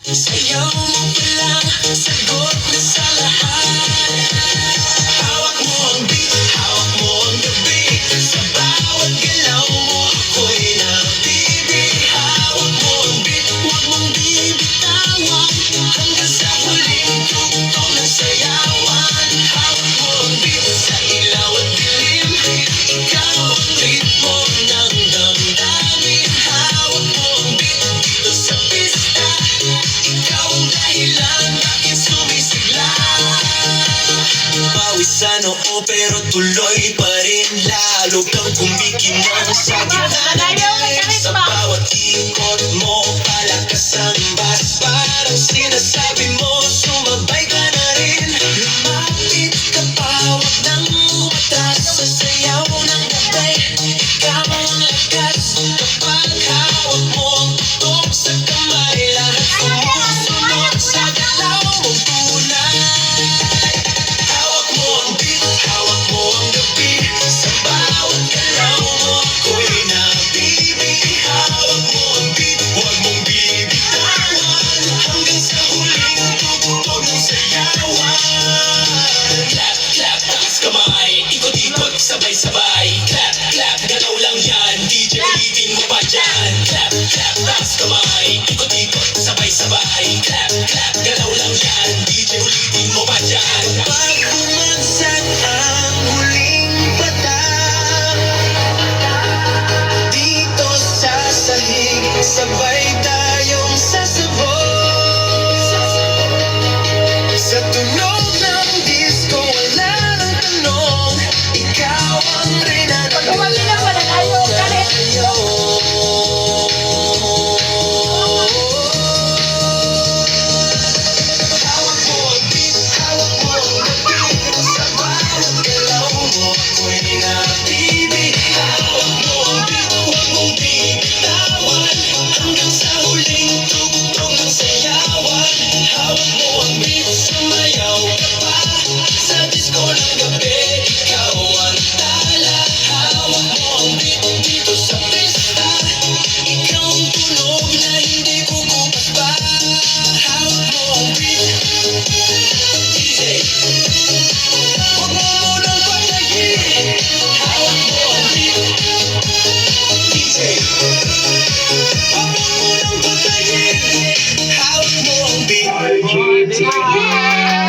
Sayaw mo pa lang, sagot na sa lahat. Hawak mo ang beat, hawak mo ang gabi. Sa bawat galaw mo, ako'y nabibig. Hawak mo ang beat, huwag mong bibitawan. Hanggang sa huling tugtog ng sayawan. Hawak mo ang beat, sa ilaw at dilim. Ikaw ang ritmo ng damdamin. Hawak mo ang beat, dito sa pista. Ikaw ang dahilan, bakit sumisigla? Pawisan oo pero tuloy pa rin. Lalo kang kumikimang sa gitna ng dilim. Sa bawat ikot mo, palakas ang bass. Parang sinasabi